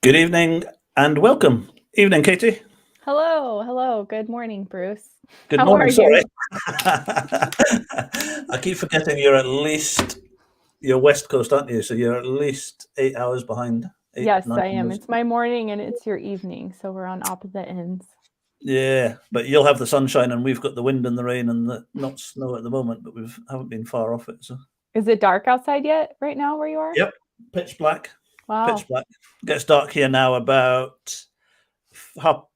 Good evening and welcome. Evening, Katie. Hello. Good morning, Bruce. Good How morning. are Sorry. you? I keep forgetting you're West Coast, aren't you? So you're at least 8 hours behind. Yes, 9 I am. hours. It's my morning and it's your evening, so we're on opposite ends. Yeah, but you'll have the sunshine and we've got the wind and the rain and the not snow at the moment, but haven't been far off it. So Is it dark outside yet right now where you are? yep, pitch black. Wow. Pitch black. Gets dark here now about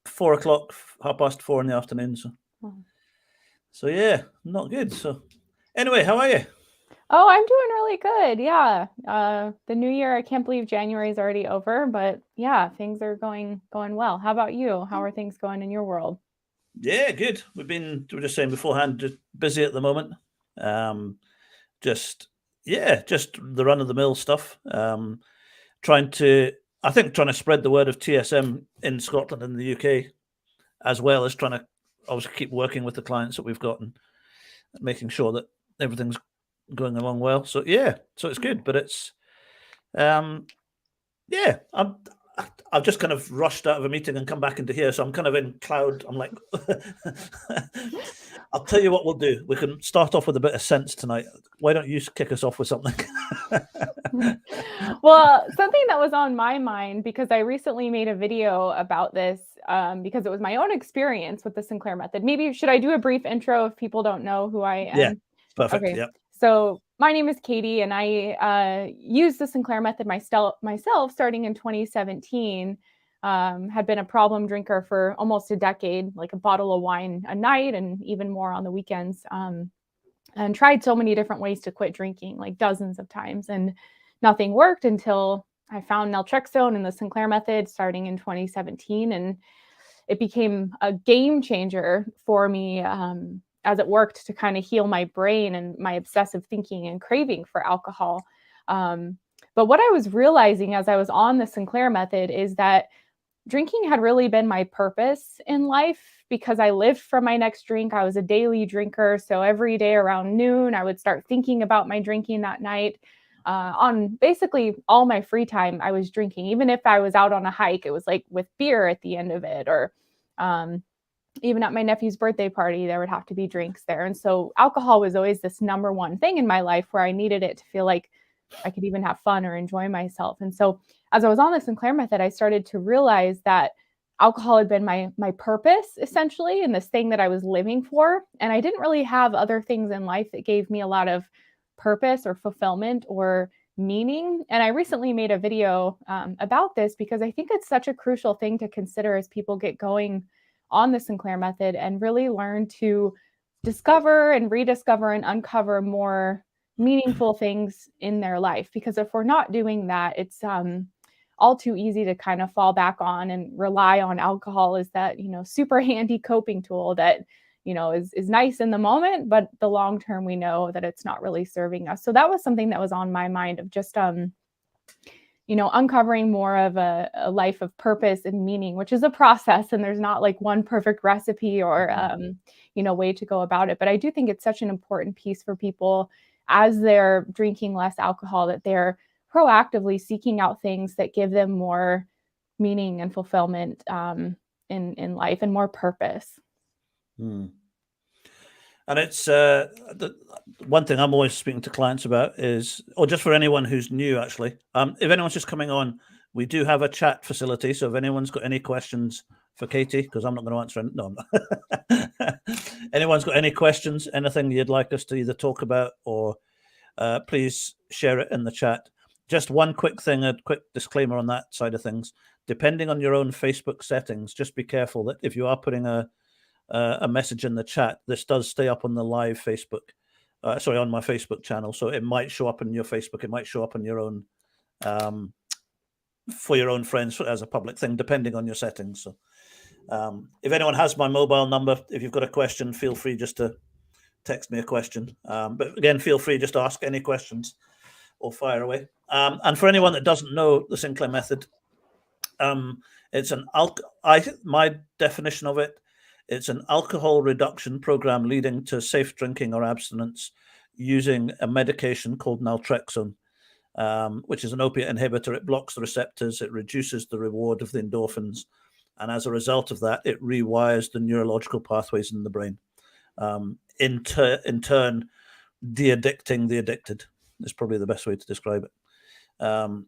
4 o'clock, 4:30 in the afternoon. So yeah, not good. So anyway, how are you? Oh, I'm doing really good. Yeah. The new year, I can't believe January is already over, but yeah, things are going well. How about you? How are things going in your world? Yeah, good. We were just saying beforehand, just busy at the moment. Just the run of the mill stuff. Trying to spread the word of TSM in Scotland and the UK, as well as trying to obviously keep working with the clients that we've got and making sure that everything's going along well. So yeah, so it's good, but it's yeah, I've just kind of rushed out of a meeting and come back into here, so I'm kind of in cloud. I'm like, I'll tell you what we'll do. We can start off with a bit of sense tonight. Why don't you kick us off with something? Well, something that was on my mind, because I recently made a video about this, because it was my own experience with the Sinclair Method. Maybe should I do a brief intro if people don't know who I am? Yeah, perfect. Okay. Yeah. So my name is Katie, and I used the Sinclair Method myself starting in 2017. Had been a problem drinker for almost a decade, like a bottle of wine a night and even more on the weekends. And tried so many different ways to quit drinking, like dozens of times, and nothing worked until I found naltrexone and the Sinclair Method starting in 2017. And it became a game changer for me, as it worked to kind of heal my brain and my obsessive thinking and craving for alcohol. But what I was realizing as I was on the Sinclair Method is that drinking had really been my purpose in life, because I lived for my next drink. I was a daily drinker. So every day around noon, I would start thinking about my drinking that night. On basically all my free time, I was drinking. Even if I was out on a hike, it was like with beer at the end of it. Or even at my nephew's birthday party, there would have to be drinks there. And so alcohol was always this number one thing in my life where I needed it to feel like I could even have fun or enjoy myself. And so as I was on the Sinclair Method, I started to realize that alcohol had been my purpose, essentially, and this thing that I was living for. And I didn't really have other things in life that gave me a lot of purpose or fulfillment or meaning. And I recently made a video about this, because I think it's such a crucial thing to consider as people get going on the Sinclair Method and really learn to discover and rediscover and uncover more meaningful things in their life. Because if we're not doing that, it's all too easy to kind of fall back on and rely on alcohol as that, super handy coping tool that, is nice in the moment, but the long term, we know that it's not really serving us. So that was something that was on my mind, of just uncovering more of a life of purpose and meaning, which is a process, and there's not like one perfect recipe or way to go about it. But I do think it's such an important piece for people as they're drinking less alcohol, that they're proactively seeking out things that give them more meaning and fulfillment in life, and more purpose. And it's the one thing I'm always speaking to clients about is, or just for anyone who's new, actually, if anyone's just coming on, we do have a chat facility. So if anyone's got any questions for Katie, because I'm not going to answer any, no, anyone's got any questions, anything you'd like us to either talk about, or please share it in the chat. Just one quick thing, a quick disclaimer on that side of things. Depending on your own Facebook settings, just be careful that if you are putting a message in the chat, this does stay up on the live Facebook, on my Facebook channel. So it might show up in your Facebook, it might show up on your own, for your own friends as a public thing, depending on your settings. So if anyone has my mobile number, if you've got a question, feel free just to text me a question. But again, feel free just to ask any questions or fire away. And for anyone that doesn't know the Sinclair Method, it's my definition of it, it's an alcohol reduction program leading to safe drinking or abstinence using a medication called naltrexone. which is an opiate inhibitor. It blocks the receptors, it reduces the reward of the endorphins, and as a result of that, it rewires the neurological pathways in the brain. In turn, de-addicting the addicted is probably the best way to describe it. And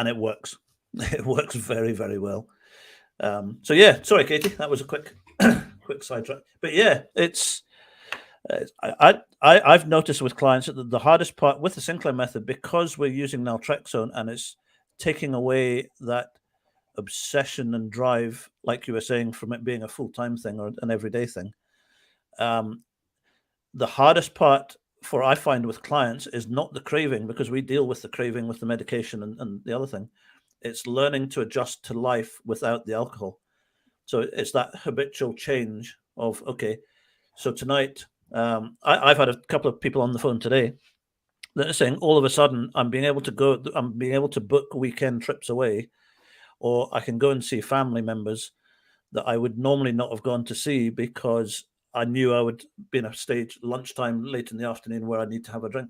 it works. It works very, very well. So yeah, sorry, Katie, that was a quick sidetrack. But yeah, it's I've noticed with clients that the hardest part with the Sinclair method, because we're using naltrexone and it's taking away that obsession and drive, like you were saying, from it being a full-time thing or an everyday thing. The hardest part I find with clients is not the craving, because we deal with the craving with the medication and the other thing. It's learning to adjust to life without the alcohol. So it's that habitual change of, okay, so tonight, I've had a couple of people on the phone today that are saying all of a sudden I'm being able to book weekend trips away, or I can go and see family members that I would normally not have gone to see because I knew I would be in a stage lunchtime late in the afternoon where I need to have a drink.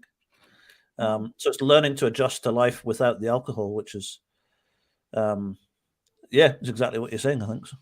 So it's learning to adjust to life without the alcohol, which is, it's exactly what you're saying, I think so.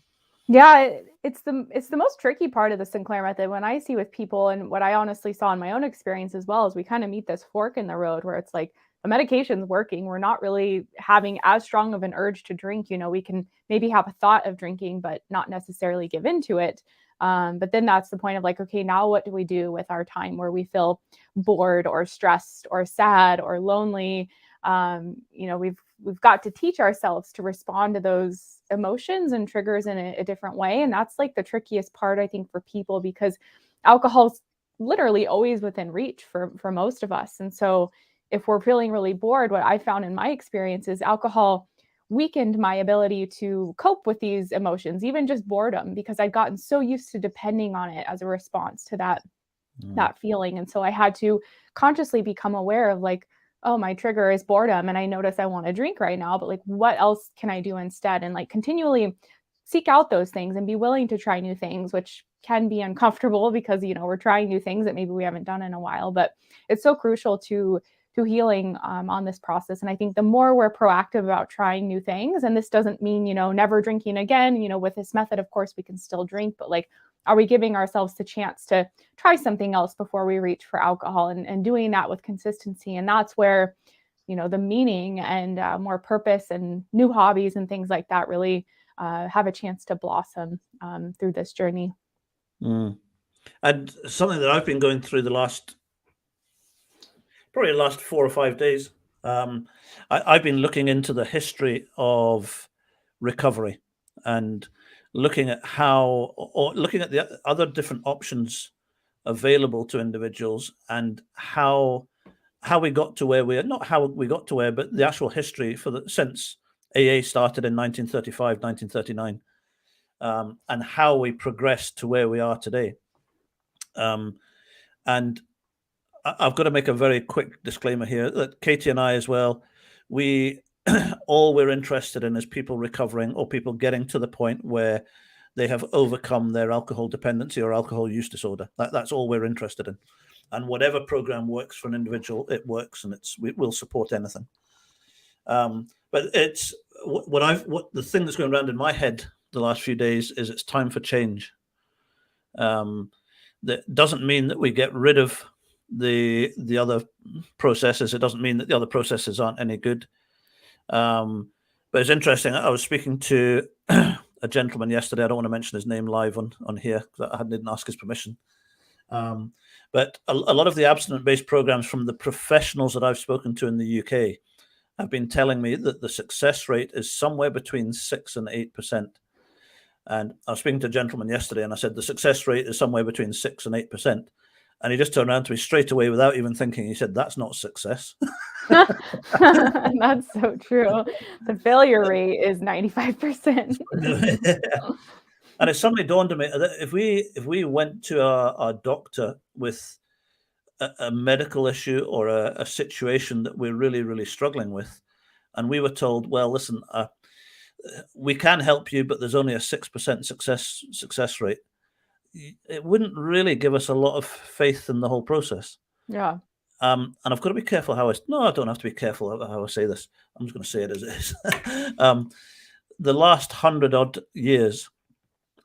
Yeah, it's the most tricky part of the Sinclair method. When I see with people, and what I honestly saw in my own experience as well, is we kind of meet this fork in the road where it's like the medication's working. We're not really having as strong of an urge to drink. We can maybe have a thought of drinking, but not necessarily give into it. But then that's the point of like, okay, now what do we do with our time where we feel bored or stressed or sad or lonely? We've got to teach ourselves to respond to those emotions and triggers in a different way. And that's like the trickiest part, I think, for people, because alcohol's literally always within reach for most of us. And so if we're feeling really bored, what I found in my experience is alcohol weakened my ability to cope with these emotions, even just boredom, because I'd gotten so used to depending on it as a response to that feeling. And so I had to consciously become aware of like, oh, my trigger is boredom and I notice I want to drink right now, but like, what else can I do instead? And like continually seek out those things and be willing to try new things, which can be uncomfortable because, we're trying new things that maybe we haven't done in a while, but it's so crucial to healing on this process. And I think the more we're proactive about trying new things, and this doesn't mean, never drinking again, with this method, of course, we can still drink, but like, are we giving ourselves the chance to try something else before we reach for alcohol, and doing that with consistency? And that's where, the meaning and more purpose and new hobbies and things like that really have a chance to blossom through this journey. And something that I've been going through probably the last 4 or 5 days, I've been looking into the history of recovery and looking at looking at the other different options available to individuals, and how we got to where we are, not how we got to where, but the actual history since AA started in 1935, 1939, and how we progressed to where we are today. And I've got to make a very quick disclaimer here that Katie and I as well, all we're interested in is people recovering, or people getting to the point where they have overcome their alcohol dependency or alcohol use disorder. That's all we're interested in. And whatever program works for an individual, it works, and we'll support anything. But it's what the thing that's going around in my head the last few days is it's time for change. That doesn't mean that we get rid of the other processes. It doesn't mean that the other processes aren't any good. But it's interesting. I was speaking to a gentleman yesterday. I don't want to mention his name live on here because I didn't ask his permission. But a lot of the abstinence-based programs from the professionals that I've spoken to in the UK have been telling me that the success rate is somewhere between 6 and 8%. And I was speaking to a gentleman yesterday, and I said the success rate is somewhere between 6 and 8%. And he just turned around to me straight away without even thinking. He said, "That's not success." That's so true. The failure rate is 95%. And it suddenly dawned on me that if we went to our doctor with a medical issue or a situation that we're really, really struggling with, and we were told, well, listen, we can help you, but there's only a 6% success rate, it wouldn't really give us a lot of faith in the whole process. Yeah. And I've got to be careful how I don't have to be careful how I say this. I'm just going to say it as it is. The last 100 odd years,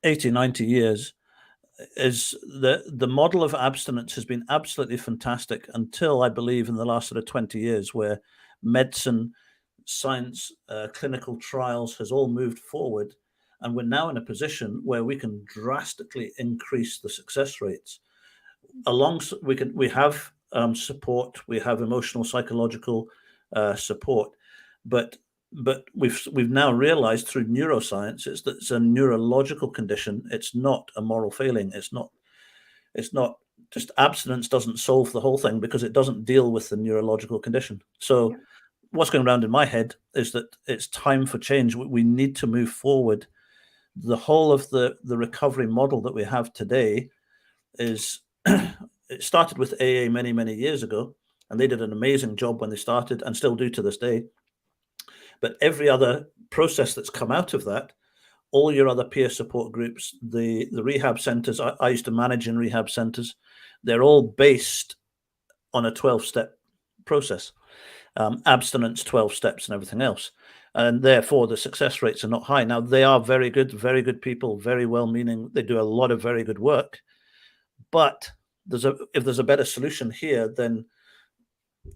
80, 90 years, is the model of abstinence has been absolutely fantastic until, I believe, in the last sort of 20 years, where medicine, science, clinical trials has all moved forward. And we're now in a position where we can drastically increase the success rates. We have support, we have emotional, psychological support, but we've now realized through neuroscience it's a neurological condition. It's not a moral failing. It's not just abstinence doesn't solve the whole thing because it doesn't deal with the neurological condition. So what's going around in my head is that it's time for change. We need to move forward. The whole of the recovery model that we have today is it started with AA many years ago, and they did an amazing job when they started and still do to this day. But every other process that's come out of that, all your other peer support groups, the rehab centers, I used to manage in rehab centers, they're all based on a 12-step process, abstinence, 12 steps and everything else. And therefore the success rates are not high. Now, they are very good people, very well-meaning. They do a lot of very good work. But if there's a better solution here, then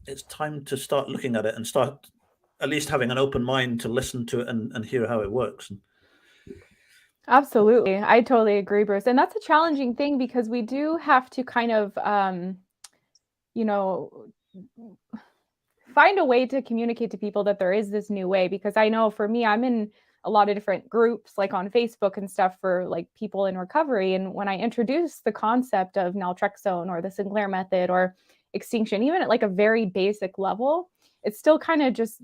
it's time to start looking at it and start at least having an open mind to listen to it and hear how it works. Absolutely. I totally agree, Bruce. And that's a challenging thing because we do have to kind of, find a way to communicate to people that there is this new way. Because I know for me, I'm in a lot of different groups, like on Facebook and stuff, for like people in recovery. And when I introduce the concept of naltrexone or the Sinclair method or extinction, even at like a very basic level, it's still kind of just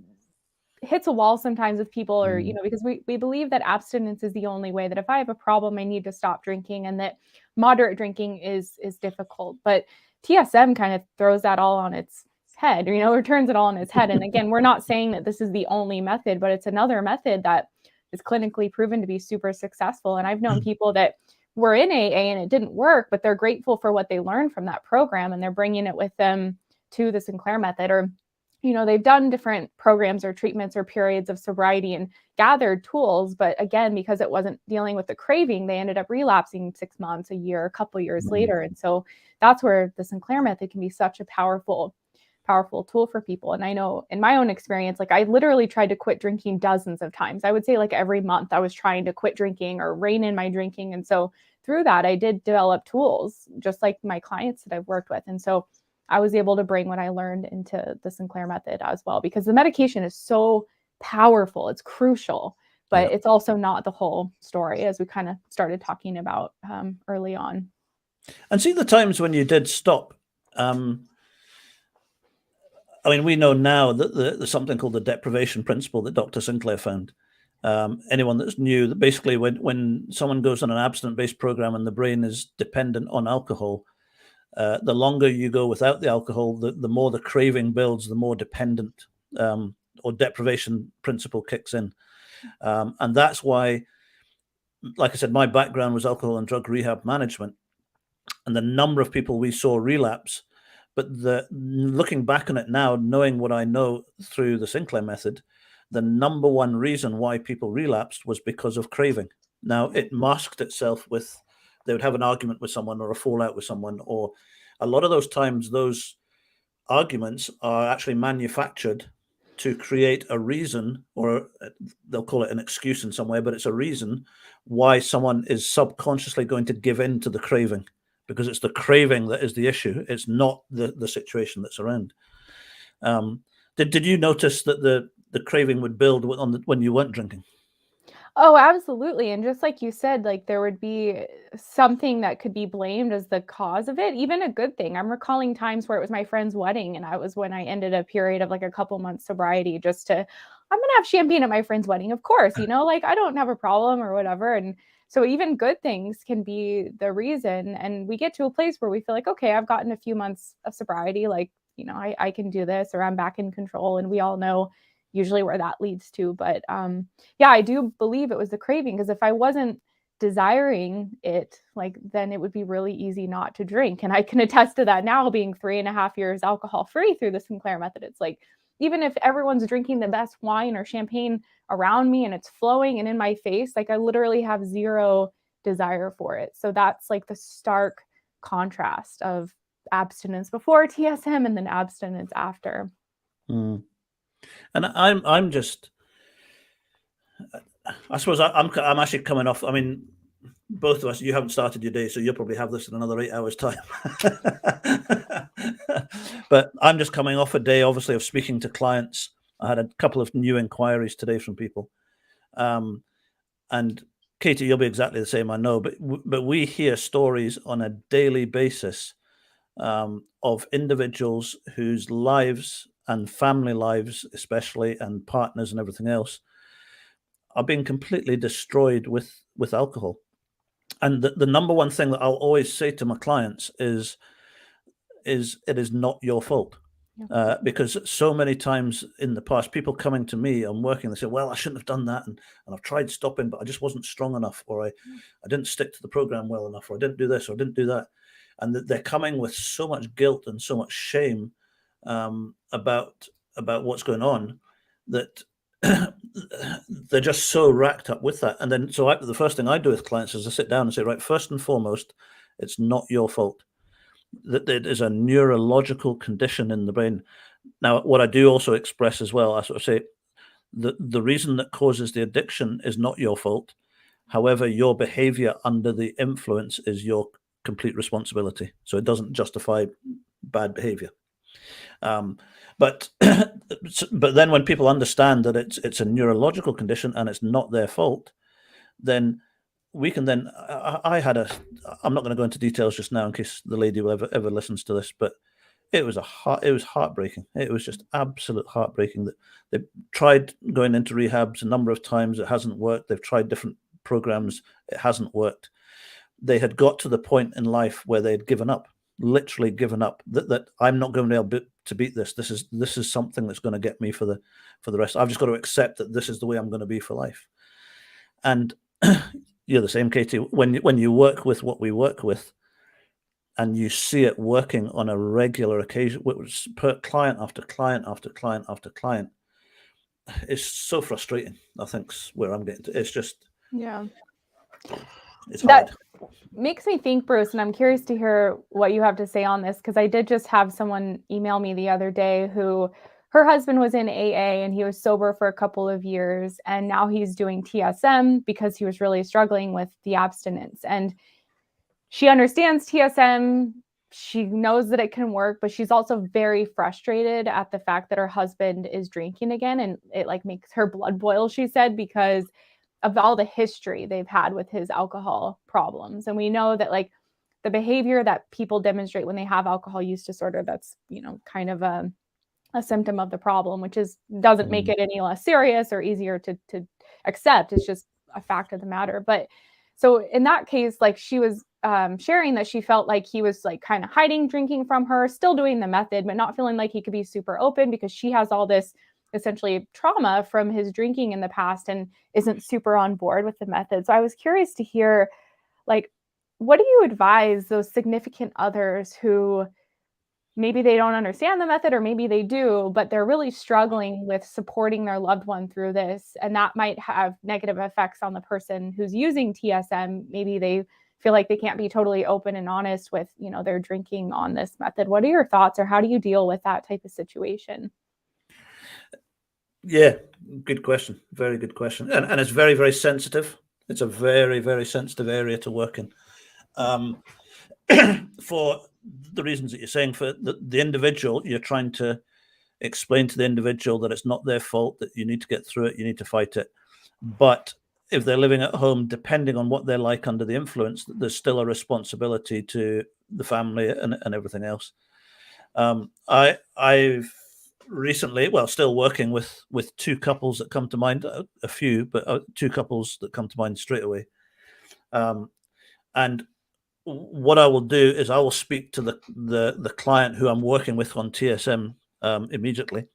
hits a wall sometimes with people, or because we believe that abstinence is the only way, that if I have a problem I need to stop drinking, and that moderate drinking is difficult. But TSM kind of throws that all on its head, or turns it all on its head. And again, we're not saying that this is the only method, but it's another method that is clinically proven to be super successful. And I've known people that were in AA and it didn't work, but they're grateful for what they learned from that program, and they're bringing it with them to the Sinclair method. Or they've done different programs or treatments or periods of sobriety and gathered tools. But again, because it wasn't dealing with the craving, they ended up relapsing 6 months, a year, a couple of years later. And so that's where the Sinclair method can be such a powerful tool for people. And I know in my own experience, like I literally tried to quit drinking dozens of times. I would say like every month I was trying to quit drinking or rein in my drinking. And so through that, I did develop tools, just like my clients that I've worked with. And so I was able to bring what I learned into the Sinclair method as well, because the medication is so powerful. It's crucial, but it's also not the whole story, as we kind of started talking about early on. And see the times when you did stop. I mean, we know now that there's something called the deprivation principle that Dr. Sinclair found. Anyone that's new, that basically when someone goes on an abstinence-based program and the brain is dependent on alcohol, the longer you go without the alcohol, the more the craving builds, the more dependent or deprivation principle kicks in. And that's why, like I said, my background was alcohol and drug rehab management, and the number of people we saw relapse. But looking back on it now, knowing what I know through the Sinclair method, the number one reason why people relapsed was because of craving. Now, it masked itself with, they would have an argument with someone or a fallout with someone, or a lot of those times, those arguments are actually manufactured to create a reason, or they'll call it an excuse in some way, but it's a reason why someone is subconsciously going to give in to the craving, because it's the craving that is the issue. It's not the situation that's around. Did you notice that the craving would build when you weren't drinking? Oh, absolutely. And just like you said, like there would be something that could be blamed as the cause of it, even a good thing. I'm recalling times where it was my friend's wedding, and I was when I ended a period of like a couple months sobriety, I'm going to have champagne at my friend's wedding. Of course, like I don't have a problem or whatever. And so even good things can be the reason. And we get to a place where we feel like, okay, I've gotten a few months of sobriety. Like, I can do this, or I'm back in control. And we all know usually where that leads to. But yeah, I do believe it was the craving, because if I wasn't desiring it, like, then it would be really easy not to drink. And I can attest to that now, being 3.5 years alcohol free through the Sinclair Method. It's like, even if everyone's drinking the best wine or champagne around me and it's flowing and in my face, like, I literally have zero desire for it. So that's like the stark contrast of abstinence before TSM and then abstinence after. And I'm just, I suppose I'm actually coming off. I mean, both of us, you haven't started your day, so you'll probably have this in another 8 hours' time. But I'm just coming off a day, obviously, of speaking to clients. I had a couple of new inquiries today from people. And Katie, you'll be exactly the same, I know, but we hear stories on a daily basis of individuals whose lives and family lives, especially, and partners and everything else, are being completely destroyed with alcohol. And the number one thing that I'll always say to my clients is it is not your fault. Yeah. Because so many times in the past, people coming to me, I'm working, they say, well, I shouldn't have done that. And I've tried stopping, but I just wasn't strong enough, or I didn't stick to the program well enough, or I didn't do this, or I didn't do that. And they're coming with so much guilt and so much shame about what's going on, that they're just so racked up with that. And then, so the first thing I do with clients is I sit down and say, right, first and foremost, it's not your fault. That it is a neurological condition in the brain. Now, what I do also express as well, I sort of say, the reason that causes the addiction is not your fault. However, your behavior under the influence is your complete responsibility. So it doesn't justify bad behavior. But then when people understand that it's a neurological condition and it's not their fault, then we can then, I'm not going to go into details just now in case the lady will ever listens to this, but it was heartbreaking. It was just absolute heartbreaking that they've tried going into rehabs a number of times. It hasn't worked. They've tried different programs. It hasn't worked. They had got to the point in life where they had given up, literally given up, that I'm not going to be able to beat this. This is something that's going to get me for the rest. I've just got to accept that this is the way I'm going to be for life. And you're the same, Katie. When you work with what we work with, and you see it working on a regular occasion, per client after client after client after client, it's so frustrating. I think's where I'm getting to. It's just, yeah, it's hard. That makes me think, Bruce, and I'm curious to hear what you have to say on this, because I did just have someone email me the other day who, her husband was in AA and he was sober for a couple of years, and now he's doing TSM because he was really struggling with the abstinence. And she understands TSM. She knows that it can work, but she's also very frustrated at the fact that her husband is drinking again. And it like makes her blood boil, she said, because of all the history they've had with his alcohol problems. And we know that like the behavior that people demonstrate when they have alcohol use disorder, that's, you know, kind of a symptom of the problem, which is doesn't make it any less serious or easier to accept. It's just a fact of the matter. But so in that case, like she was sharing that she felt like he was like kind of hiding drinking from her, still doing the method, but not feeling like he could be super open because she has all this essentially trauma from his drinking in the past and isn't super on board with the method. So I was curious to hear, like, what do you advise those significant others who maybe they don't understand the method, or maybe they do, but they're really struggling with supporting their loved one through this, and that might have negative effects on the person who's using TSM? Maybe they feel like they can't be totally open and honest with, you know, their drinking on this method. What are your thoughts, or how do you deal with that type of situation? Yeah, good question. Very good question. And it's very, very sensitive. It's a very, very sensitive area to work in. For the reasons that you're saying, for the individual, you're trying to explain to the individual that it's not their fault, that you need to get through it, you need to fight it. But if they're living at home, depending on what they're like under the influence, there's still a responsibility to the family and everything else. I've recently, well, still working with two couples that come to mind, a few, but two couples that come to mind straight away. And what I will do is I will speak to the client who I'm working with on TSM immediately.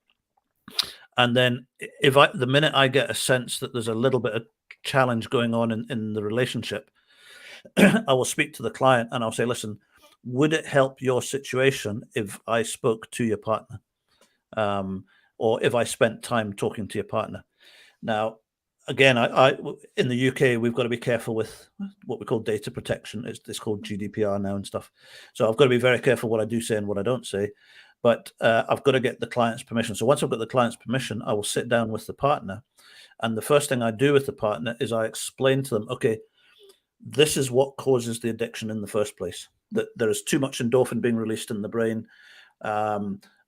And then the minute I get a sense that there's a little bit of challenge going on in the relationship, I will speak to the client and I'll say, listen, would it help your situation if I spoke to your partner? Or if I spent time talking to your partner? Now, again, in the UK, we've got to be careful with what we call data protection. It's called GDPR now and stuff. So I've got to be very careful what I do say and what I don't say. But I've got to get the client's permission. So once I've got the client's permission, I will sit down with the partner. And the first thing I do with the partner is I explain to them, okay, this is what causes the addiction in the first place. That there is too much endorphin being released in the brain.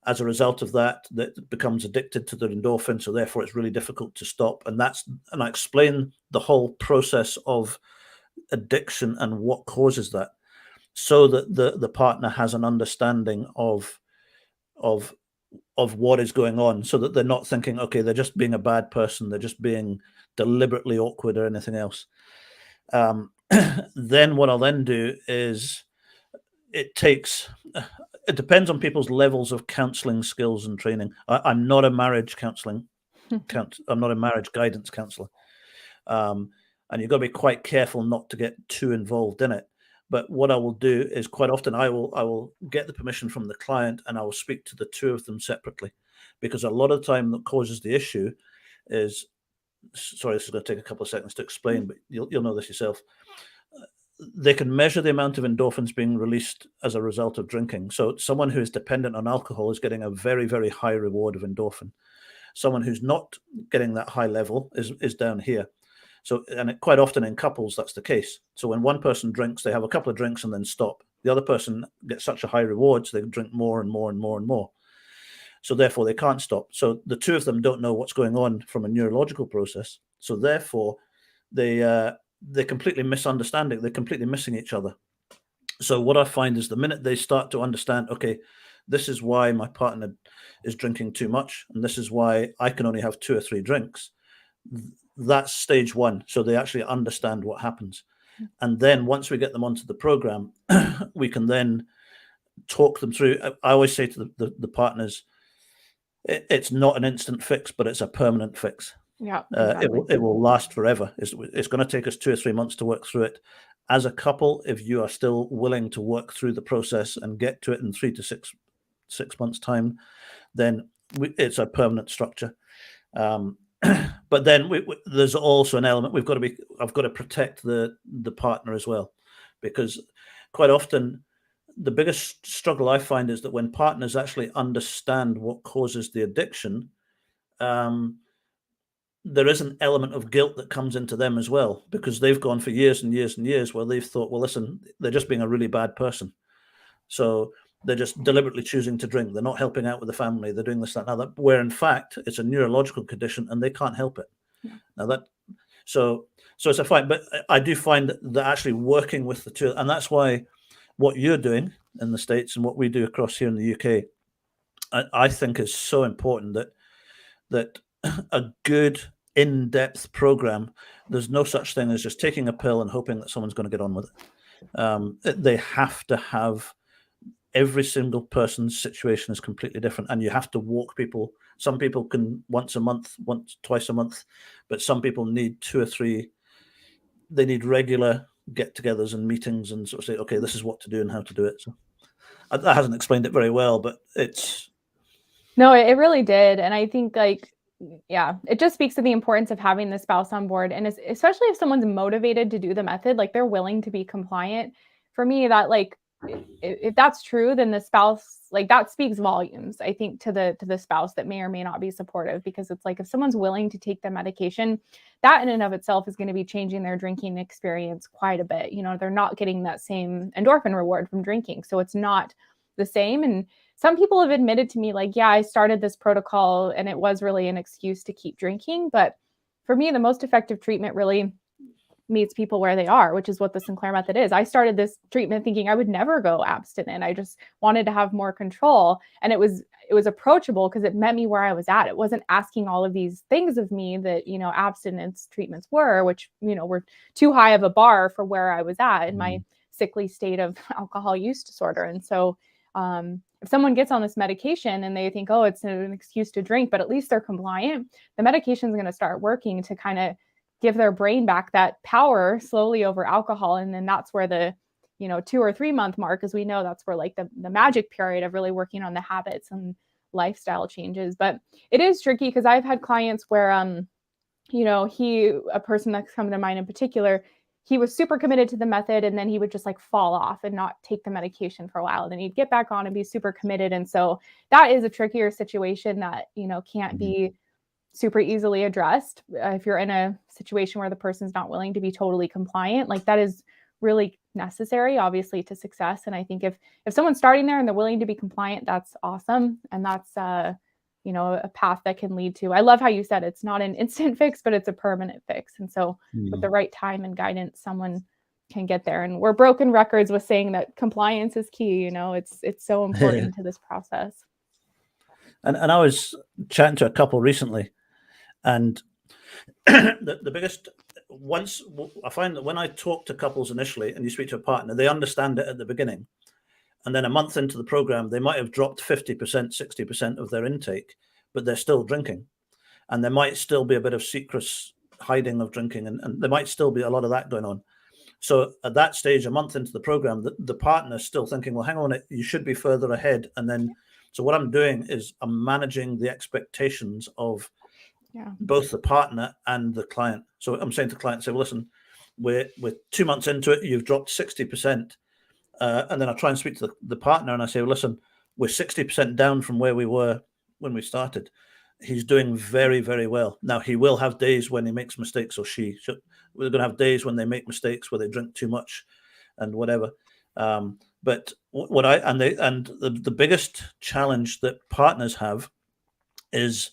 As a result of that becomes addicted to the endorphin, so therefore it's really difficult to stop. And I explain the whole process of addiction and what causes that, so that the partner has an understanding of what is going on, so that they're not thinking, okay, they're just being a bad person, they're just being deliberately awkward or anything else. Then what I'll then do is it depends on people's levels of counseling skills and training. I'm not a marriage counseling I'm not a marriage guidance counselor. And you've got to be quite careful not to get too involved in it. But what I will do is quite often I will get the permission from the client and I will speak to the two of them separately, because a lot of the time that causes the issue is, sorry, this is going to take a couple of seconds to explain, but you'll know this yourself. They can measure the amount of endorphins being released as a result of drinking. So someone who is dependent on alcohol is getting a very, very high reward of endorphin. Someone who's not getting that high level is down here. So, and quite often in couples, that's the case. So when one person drinks, they have a couple of drinks and then stop. The other person gets such a high reward, so they drink more and more and more and more. So therefore they can't stop. So the two of them don't know what's going on from a neurological process. So therefore they're completely misunderstanding. They're completely missing each other. So what I find is the minute they start to understand, okay, this is why my partner is drinking too much, and this is why I can only have 2 or 3 drinks, that's stage 1. So they actually understand what happens. And then once we get them onto the program, we can then talk them through. I always say to the partners, it's not an instant fix, but it's a permanent fix. Yeah, exactly. It will last forever. It's going to take us 2 or 3 months to work through it. As a couple, if you are still willing to work through the process and get to it in 3 to 6 months' time, then it's a permanent structure. But then there's also an element I've got to protect the partner as well, because quite often the biggest struggle I find is that when partners actually understand what causes the addiction, there is an element of guilt that comes into them as well, because they've gone for years and years and years where they've thought, well, listen, they're just being a really bad person. So they're just deliberately choosing to drink. They're not helping out with the family. They're doing this, that, and that, where in fact it's a neurological condition and they can't help it. Yeah. Now so it's a fight, but I do find that actually working with the two, and that's why what you're doing in the States and what we do across here in the UK, I think is so important, that a good in-depth program, there's no such thing as just taking a pill and hoping that someone's going to get on with it. They have to have, every single person's situation is completely different, and you have to walk people. Some people can once a month, twice a month, but some people need 2 or 3. They need regular get-togethers and meetings and sort of say, okay, this is what to do and how to do it. So that hasn't explained it very well, but no, it really did. And I think yeah, it just speaks to the importance of having the spouse on board, and especially if someone's motivated to do the method, like they're willing to be compliant. For me, that if that's true, then the spouse, that speaks volumes, I think, to the spouse that may or may not be supportive, because it's if someone's willing to take the medication, that in and of itself is going to be changing their drinking experience quite a bit. They're not getting that same endorphin reward from drinking, so it's not the same. And some people have admitted to me, yeah, I started this protocol and it was really an excuse to keep drinking. But for me, the most effective treatment really meets people where they are, which is what the Sinclair Method is. I started this treatment thinking I would never go abstinent. I just wanted to have more control. And it was approachable because it met me where I was at. It wasn't asking all of these things of me that, abstinence treatments were, which, were too high of a bar for where I was at in my sickly state of alcohol use disorder. And so if someone gets on this medication and they think, oh, it's an excuse to drink, but at least they're compliant, the medication is going to start working to kind of give their brain back that power slowly over alcohol. And then that's where the 2 or 3 month mark, as we know, that's where like the magic period of really working on the habits and lifestyle changes. But it is tricky because I've had clients where a person that's come to mind in particular, he was super committed to the method, and then he would just like fall off and not take the medication for a while. Then he'd get back on and be super committed. And so that is a trickier situation that, can't be super easily addressed. If you're in a situation where the person's not willing to be totally compliant, like that is really necessary, obviously, to success. And I think if someone's starting there and they're willing to be compliant, that's awesome. And that's, a path that can lead to, I love how you said it's not an instant fix, but it's a permanent fix. And so with the right time and guidance, someone can get there. And we're broken records with saying that compliance is key. It's so important to this process. And I was chatting to a couple recently, and the biggest, once I find that when I talk to couples initially and you speak to a partner, they understand it at the beginning. And then a month into the program, they might have dropped 50%, 60% of their intake, but they're still drinking. And there might still be a bit of secret hiding of drinking, and there might still be a lot of that going on. So at that stage, a month into the program, the partner's still thinking, well, hang on, you should be further ahead. And then, so what I'm doing is I'm managing the expectations of both the partner and the client. So I'm saying to the client, say, well, listen, we're 2 months into it, you've dropped 60%. And then I try and speak to the partner and I say, well, listen, we're 60% down from where we were when we started. He's doing very, very well. Now, he will have days when he makes mistakes, or we're going to have days when they make mistakes, where they drink too much and whatever. But the biggest challenge that partners have is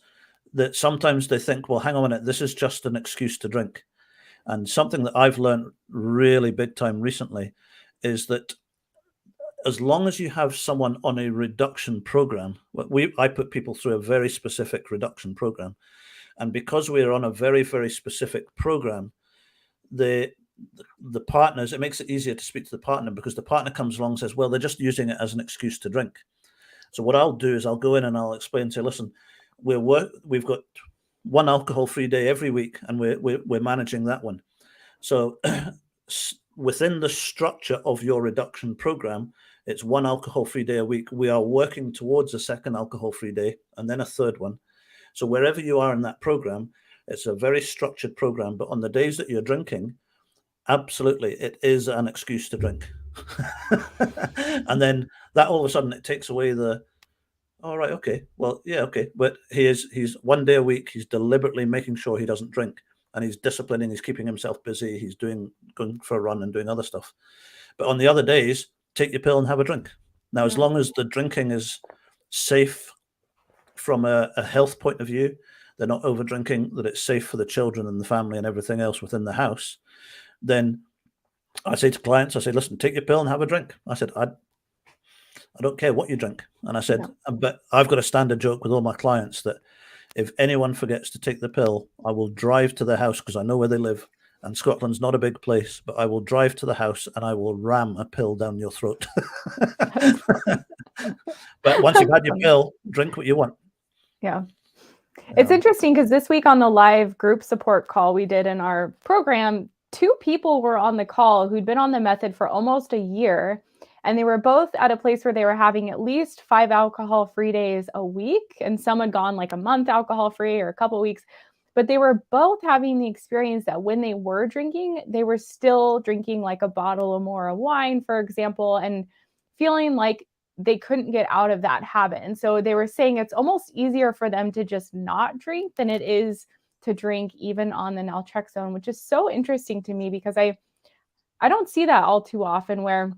that sometimes they think, well, hang on a minute, this is just an excuse to drink. And something that I've learned really big time recently is that as long as you have someone on a reduction program, I put people through a very specific reduction program. And because we're on a very, very specific program, the partners, it makes it easier to speak to the partner, because the partner comes along and says, well, they're just using it as an excuse to drink. So what I'll do is I'll go in and I'll explain, say, listen, we've got one alcohol-free day every week, and we're managing that one. So within the structure of your reduction program, it's one alcohol-free day a week. We are working towards a second alcohol-free day and then a third one. So wherever you are in that program, it's a very structured program. But on the days that you're drinking, absolutely, it is an excuse to drink. And then that all of a sudden it takes away all right, okay, well, yeah, okay. But he's 1 day a week, he's deliberately making sure he doesn't drink, and he's disciplining, he's keeping himself busy, he's going for a run and doing other stuff. But on the other days, take your pill and have a drink. Now, as long as the drinking is safe from a health point of view, they're not over drinking, that it's safe for the children and the family and everything else within the house, then I say to clients, I say, listen, take your pill and have a drink. I said, I don't care what you drink. And I said, but I've got a standard joke with all my clients that if anyone forgets to take the pill, I will drive to their house, because I know where they live. And Scotland's not a big place, but I will drive to the house and I will ram a pill down your throat. But once you've had your pill, drink what you want. Yeah. It's interesting because this week on the live group support call we did in our program, 2 people were on the call who'd been on the method for almost a year. And they were both at a place where they were having at least 5 alcohol-free days a week. And some had gone like a month alcohol-free or a couple of weeks. But they were both having the experience that when they were drinking, they were still drinking like a bottle or more of wine, for example, and feeling like they couldn't get out of that habit. And so they were saying it's almost easier for them to just not drink than it is to drink even on the naltrexone, which is so interesting to me, because I don't see that all too often, where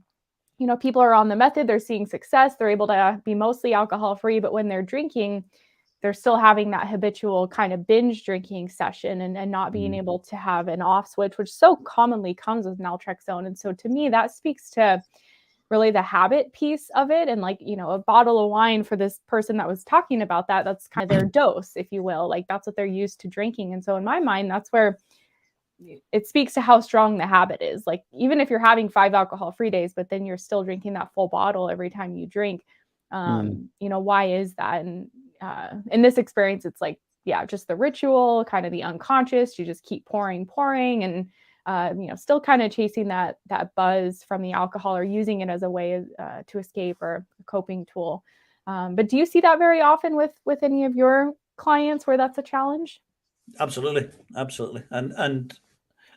people are on the method, they're seeing success, they're able to be mostly alcohol-free, but when they're drinking, they're still having that habitual kind of binge drinking session and not being able to have an off switch, which so commonly comes with naltrexone. And so to me, that speaks to really the habit piece of it. And like, a bottle of wine for this person that was talking about that's kind of their dose, if you will, like that's what they're used to drinking. And so in my mind, that's where it speaks to how strong the habit is. Like, even if you're having 5 alcohol-free days, but then you're still drinking that full bottle every time you drink, why is that? And in this experience, it's like yeah, just the ritual, kind of the unconscious. You just keep pouring, and still kind of chasing that buzz from the alcohol, or using it as a way to escape, or a coping tool. But do you see that very often with any of your clients where that's a challenge? Absolutely, and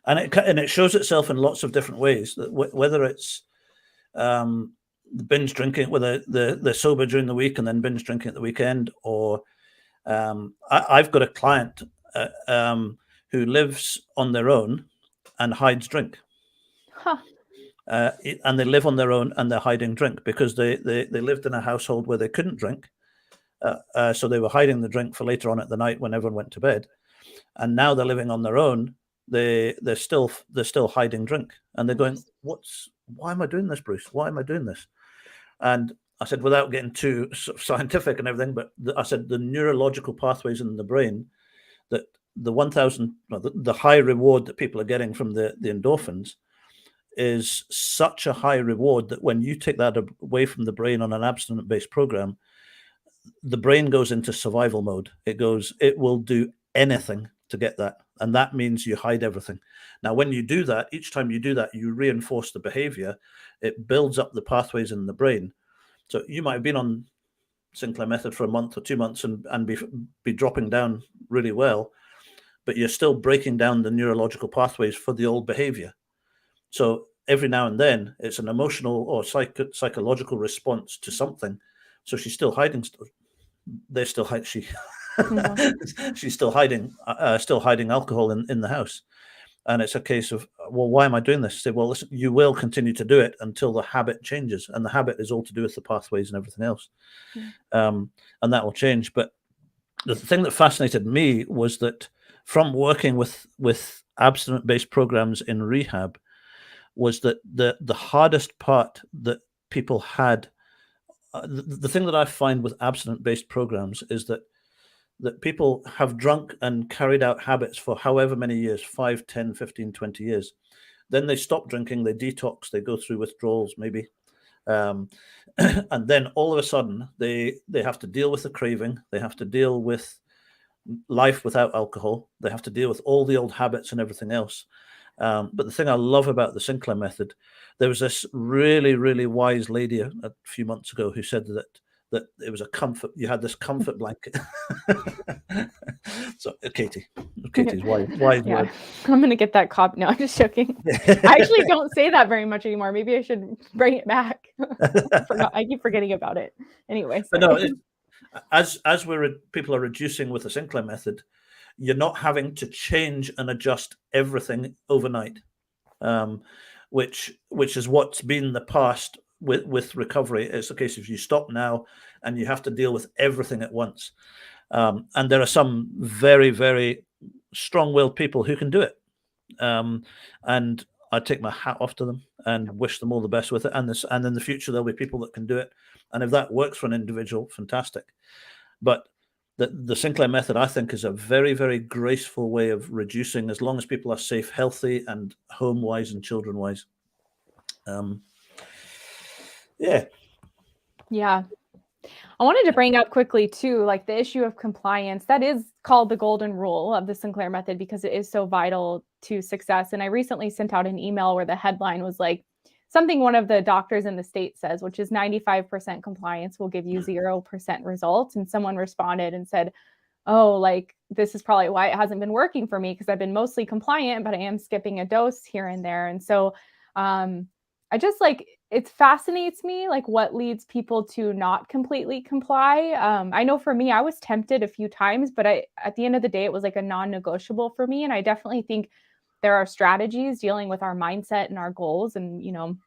it shows itself in lots of different ways. That whether it's the binge drinking, whether they're sober during the week and then binge drinking at the weekend, or I've got a client who lives on their own and hides drink. Huh. And they live on their own and they're hiding drink because they lived in a household where they couldn't drink. So they were hiding the drink for later on at the night when everyone went to bed. And now they're living on their own. They're still hiding drink, and they're going, why am I doing this, Bruce? Why am I doing this? And I said, without getting too scientific and everything, but I said the neurological pathways in the brain, that the high reward that people are getting from the endorphins is such a high reward that when you take that away from the brain on an abstinence-based program, the brain goes into survival mode. It will do anything to get that. And that means you hide everything. Now, when you do that, each time you do that, you reinforce the behavior. It builds up the pathways in the brain. So you might have been on Sinclair Method for a month or 2 months and be dropping down really well, but you're still breaking down the neurological pathways for the old behavior. So every now and then, it's an emotional or psychological response to something. So she's still hiding. They're still hiding. She's still hiding alcohol in the house. And it's a case of, well, why am I doing this? Say, well, listen, you will continue to do it until the habit changes, and the habit is all to do with the pathways and everything else. And that will change. But the thing that fascinated me was that from working with abstinence-based programs in rehab, was that the hardest part that people had, the thing that I find with abstinence-based programs is that people have drunk and carried out habits for however many years, 5, 10, 15, 20 years. Then they stop drinking, they detox, they go through withdrawals maybe. And then all of a sudden they have to deal with the craving. They have to deal with life without alcohol. They have to deal with all the old habits and everything else. But the thing I love about the Sinclair Method, there was this really, really wise lady a few months ago who said that it was a comfort. You had this comfort blanket. So Katie's wise word. I'm gonna get that copy. No, I'm just joking. I actually don't say that very much anymore. Maybe I should bring it back. I keep forgetting about it. Anyway, but no, as people are reducing with the Sinclair Method, you're not having to change and adjust everything overnight, which is what's been the past with recovery. It's a case of you stop now and you have to deal with everything at once. And there are some very, very strong-willed people who can do it. And I take my hat off to them and wish them all the best with it. And in the future, there'll be people that can do it. And if that works for an individual, fantastic. But the Sinclair Method, I think, is a very, very graceful way of reducing, as long as people are safe, healthy, and home-wise and children-wise. Yeah. I wanted to bring up quickly too, like the issue of compliance. That is called the golden rule of the Sinclair Method because it is so vital to success. And I recently sent out an email where the headline was like something one of the doctors in the state says, which is 95% compliance will give you 0% results. And someone responded and said, oh, like this is probably why it hasn't been working for me, because I've been mostly compliant, but I am skipping a dose here and there. And so I just like, it fascinates me, like what leads people to not completely comply. I know for me, I was tempted a few times, but at the end of the day, it was like a non-negotiable for me. And I definitely think there are strategies dealing with our mindset and our goals and, you know,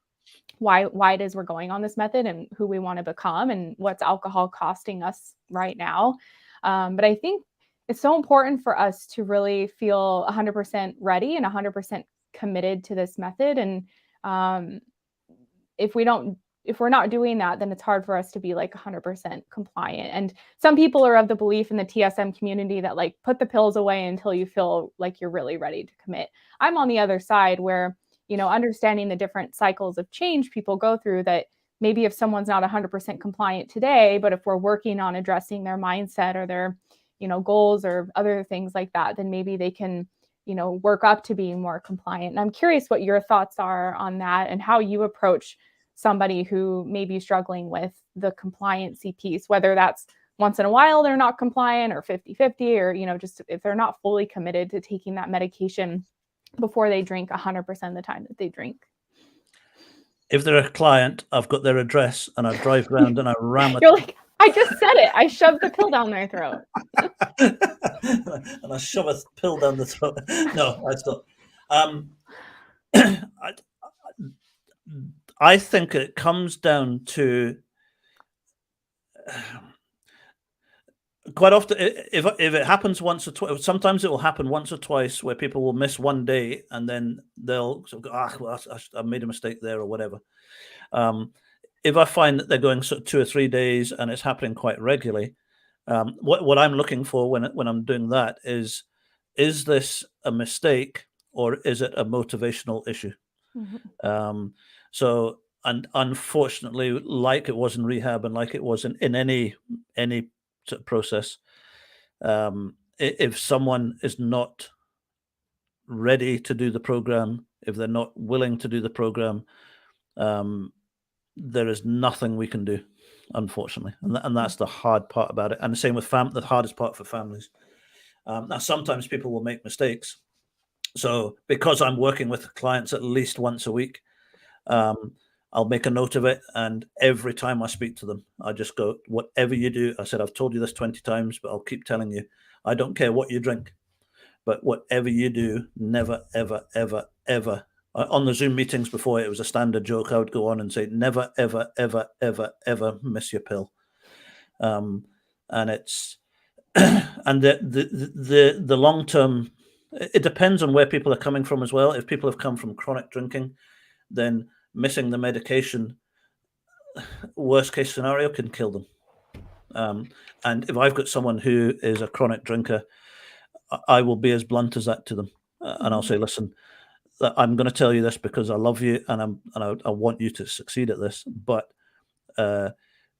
why it is we're going on this method and who we want to become and what's alcohol costing us right now. But I think it's so important for us to really feel 100% ready and 100% committed to this method. And if we're not doing that, then it's hard for us to be like 100% compliant. And some people are of the belief in the TSM community that like put the pills away until you feel like you're really ready to commit. I'm on the other side where, you know, understanding the different cycles of change people go through, that maybe if someone's not 100% compliant today, but if we're working on addressing their mindset or their, goals or other things like that, then maybe they can, work up to being more compliant. And I'm curious what your thoughts are on that and how you approach somebody who may be struggling with the compliancy piece, whether that's once in a while they're not compliant or 50-50, or, just if they're not fully committed to taking that medication before they drink 100% of the time that they drink. If they're a client, I've got their address and I drive around and I ram it. You're like, I just said it. I shoved the pill down their throat. And I shove a pill down the throat. No, I stop. I think it comes down to quite often, if it happens once or twice, sometimes it will happen once or twice where people will miss one day and then they'll sort of go, well, I made a mistake there or whatever. If I find that they're going sort of 2 or 3 days and it's happening quite regularly, what I'm looking for when I'm doing that is this a mistake or is it a motivational issue? Mm-hmm. So, and unfortunately, like it was in rehab and like it was in any sort of process, if someone is not ready to do the program, if they're not willing to do the program, there is nothing we can do, unfortunately, and that's the hard part about it. And the same with the hardest part for families. Now, sometimes people will make mistakes. So because I'm working with clients at least once a week, I'll make a note of it. And every time I speak to them, I just go, whatever you do, I said, I've told you this 20 times, but I'll keep telling you, I don't care what you drink, but whatever you do, never, ever, ever, ever. On the Zoom meetings before, it was a standard joke. I would go on and say, never, ever, ever, ever, ever miss your pill. And it's, and the long term, it depends on where people are coming from as well. If people have come from chronic drinking, then missing the medication, worst case scenario, can kill them. And if I've got someone who is a chronic drinker, I will be as blunt as that to them, and I'll say, listen, I'm going to tell you this because I love you and I want you to succeed at this. But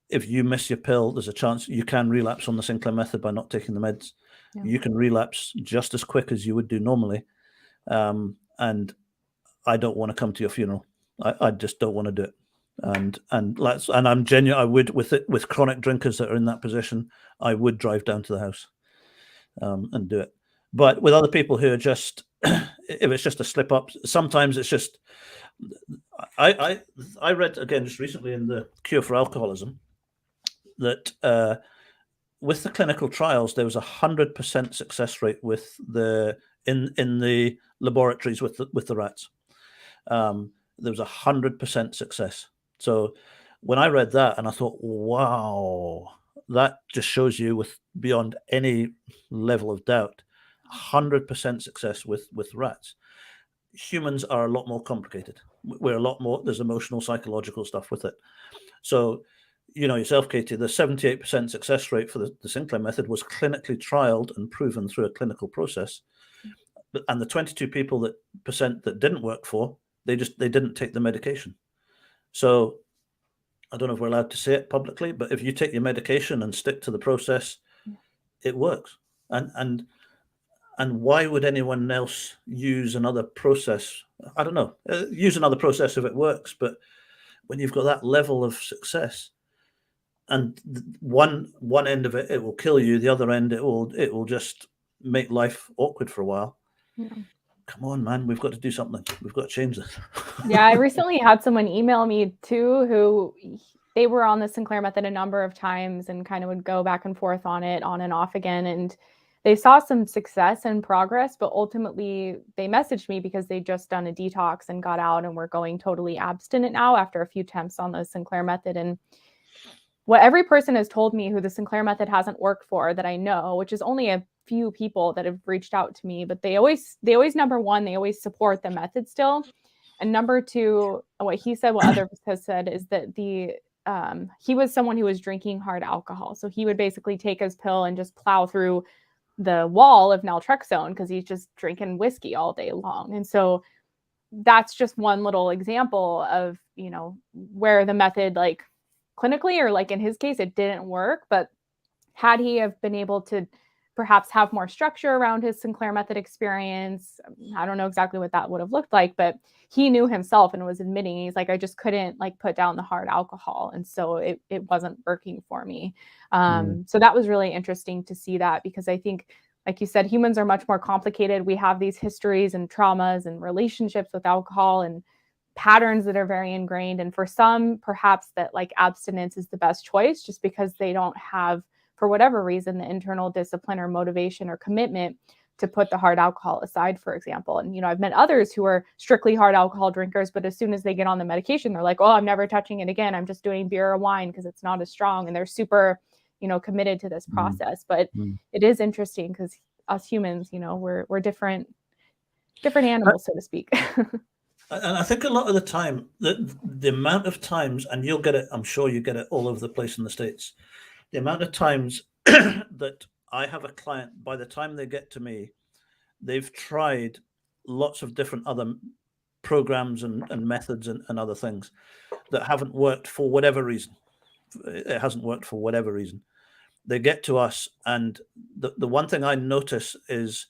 if you miss your pill, there's a chance you can relapse on the Sinclair method by not taking the meds. Yeah. You can relapse just as quick as you would do normally. And I don't want to come to your funeral. I just don't want to do it. And I'm genuine. I would with chronic drinkers that are in that position, I would drive down to the house and do it. But with other people who are just, if it's just a slip up, sometimes it's just. I read again just recently in the Cure for Alcoholism that with the clinical trials there was 100% success rate with in the laboratories with the rats. There was 100% success. So when I read that and I thought, wow, that just shows you with beyond any level of doubt, 100% success with rats. Humans are a lot more complicated. We're a lot more, there's emotional, psychological stuff with it. So, you know yourself, Katie, the 78% success rate for the Sinclair method was clinically trialed and proven through a clinical process. And the 22% that didn't work for, they didn't take the medication. So I don't know if we're allowed to say it publicly, but if you take your medication and stick to the process, it works. And why would anyone else use another process? I don't know. Use another process if it works, but when you've got that level of success, and one end of it will kill you, the other end it will just make life awkward for a while. Yeah. Come on, man, we've got to do something. We've got to change this. Yeah, I recently had someone email me too, who they were on the Sinclair method a number of times and kind of would go back and forth on it, on and off again. And they saw some success and progress, but ultimately they messaged me because they'd just done a detox and got out and were going totally abstinent now after a few attempts on the Sinclair method. And what every person has told me who the Sinclair method hasn't worked for that I know, which is only a few people that have reached out to me, but they always, number one, they always support the method still. And number two, what he said, what others has said is that he was someone who was drinking hard alcohol. So he would basically take his pill and just plow through the wall of naltrexone because he's just drinking whiskey all day long. And so that's just one little example of, where the method, like clinically, or like in his case, it didn't work. But had he have been able to perhaps have more structure around his Sinclair Method experience. I don't know exactly what that would have looked like, but he knew himself and was admitting, he's like, I just couldn't like put down the hard alcohol. And so it wasn't working for me. So that was really interesting to see that, because I think, like you said, humans are much more complicated. We have these histories and traumas and relationships with alcohol and patterns that are very ingrained. And for some, perhaps that like abstinence is the best choice, just because they don't have, for whatever reason, the internal discipline or motivation or commitment to put the hard alcohol aside, for example. And, you know, I've met others who are strictly hard alcohol drinkers, but as soon as they get on the medication, they're like, oh, I'm never touching it again. I'm just doing beer or wine because it's not as strong. And they're super, you know, committed to this process. But it is interesting because us humans, you know, we're different animals, so to speak. And I think a lot of the time, the amount of times, and you'll get it, I'm sure you get it all over the place in the States, the amount of times that I have a client, by the time they get to me, they've tried lots of different other programs and methods and other things that haven't worked for whatever reason. It hasn't worked for whatever reason. They get to us, and the one thing I notice is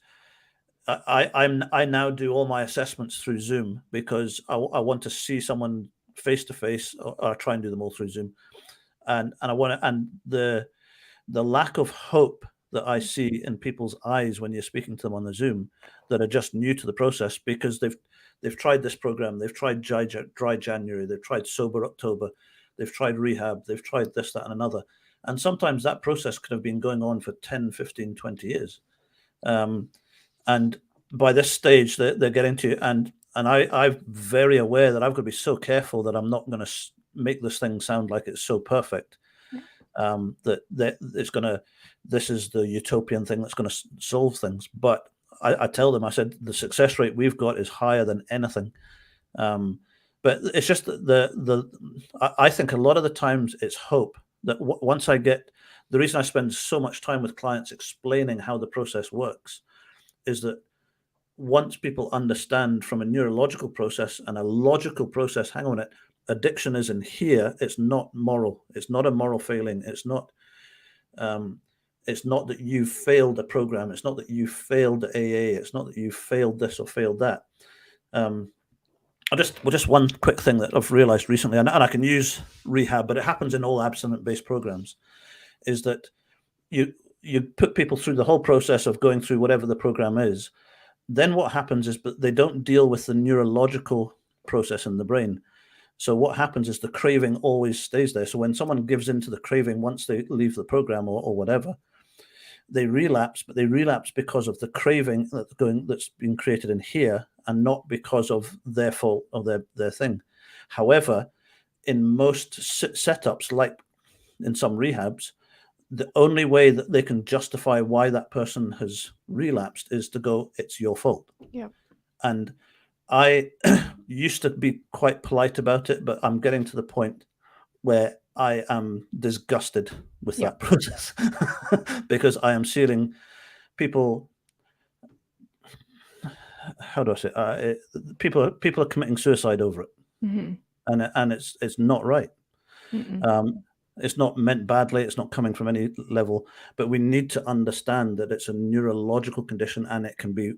I now do all my assessments through Zoom, because I want to see someone face to face, or try and do them all through Zoom, and I want to, and the lack of hope that I see in people's eyes when you're speaking to them on the Zoom that are just new to the process, because they've tried this program, they've tried dry January, they've tried sober October, they've tried rehab, they've tried this, that, and another, and sometimes that process could have been going on for 10, 15, 20 years. And by this stage, they're getting to, and I'm very aware that I've got to be so careful that I'm not going to make this thing sound like it's so perfect, that it's going to, this is the utopian thing that's going to solve things. But I tell them, I said, the success rate we've got is higher than anything. But it's just I think a lot of the times it's hope that once I get, the reason I spend so much time with clients explaining how the process works is that once people understand from a neurological process and a logical process, hang on a minute, addiction is in here, it's not moral, it's not a moral failing, it's not that you failed a program, it's not that you failed AA, it's not that you failed this or failed that. Just one quick thing that I've realized recently, and I can use rehab, but it happens in all abstinent-based programs, is that you put people through the whole process of going through whatever the program is. Then what happens is, but they don't deal with the neurological process in the brain. So what happens is the craving always stays there. So when someone gives into the craving once they leave the program or whatever, they relapse, but they relapse because of the craving that's been created in here, and not because of their fault or their thing. However, in most setups, like in some rehabs, the only way that they can justify why that person has relapsed is to go, it's your fault. Yeah. And I used to be quite polite about it, but I'm getting to the point where I am disgusted with that process because I am seeing people, how do I say, people are committing suicide over it. And it's not right. It's not meant badly. It's not coming from any level, but we need to understand that it's a neurological condition, and it can be,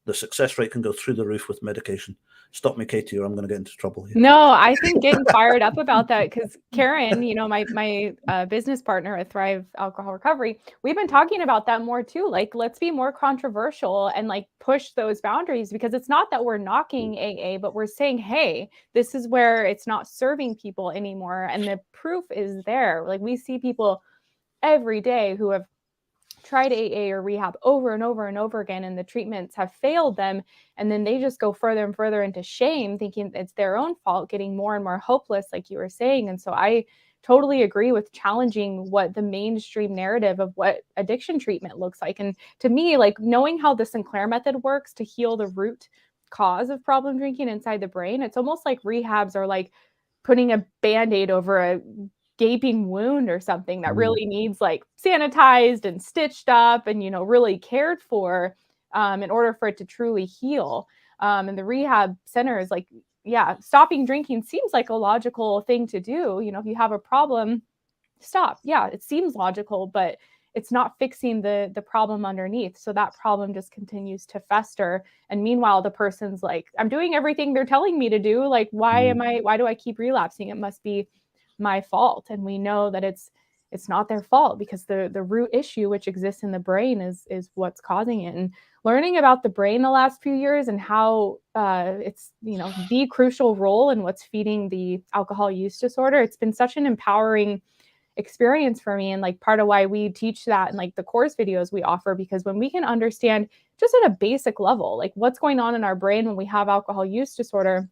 the success rate can go through the roof with medication. Stop me, Katie, or I'm going to get into trouble here. No, I think getting fired up about that, because Karen, you know, my business partner at Thrive Alcohol Recovery, we've been talking about that more too. Like, let's be more controversial and like push those boundaries, because it's not that we're knocking AA, but we're saying, hey, this is where it's not serving people anymore. And the proof is there. Like, we see people every day who have tried AA or rehab over and over and over again, and the treatments have failed them. And then they just go further and further into shame, thinking it's their own fault, getting more and more hopeless, like you were saying. And so I totally agree with challenging what the mainstream narrative of what addiction treatment looks like. And to me, like, knowing how the Sinclair method works to heal the root cause of problem drinking inside the brain, it's almost like rehabs are like putting a Band-Aid over a gaping wound or something that really needs like sanitized and stitched up and, you know, really cared for in order for it to truly heal. And the rehab center is like, yeah, stopping drinking seems like a logical thing to do. You know, if you have a problem, stop. Yeah, it seems logical, but it's not fixing the problem underneath. So that problem just continues to fester. And meanwhile, the person's like, I'm doing everything they're telling me to do. Like, why do I keep relapsing? It must be my fault. And we know that it's not their fault, because the root issue, which exists in the brain, is what's causing it. And learning about the brain the last few years and how it's, the crucial role in what's feeding the alcohol use disorder, it's been such an empowering experience for me, and like part of why we teach that in like the course videos we offer, because when we can understand just at a basic level like what's going on in our brain when we have alcohol use disorder,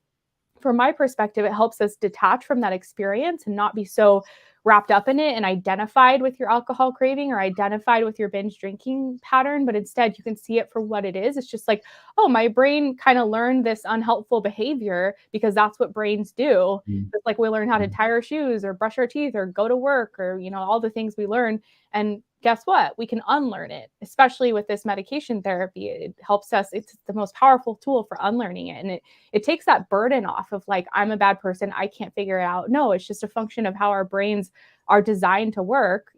from my perspective, it helps us detach from that experience and not be so wrapped up in it and identified with your alcohol craving or identified with your binge drinking pattern, but instead you can see it for what it is. It's just like, oh, my brain kind of learned this unhelpful behavior because that's what brains do. It's like we learn how to tie our shoes or brush our teeth or go to work or, all the things we learn. And guess what? We can unlearn it, especially with this medication therapy. It helps us. It's the most powerful tool for unlearning it. And it takes that burden off of like, I'm a bad person, I can't figure it out. No, it's just a function of how our brains are designed to work,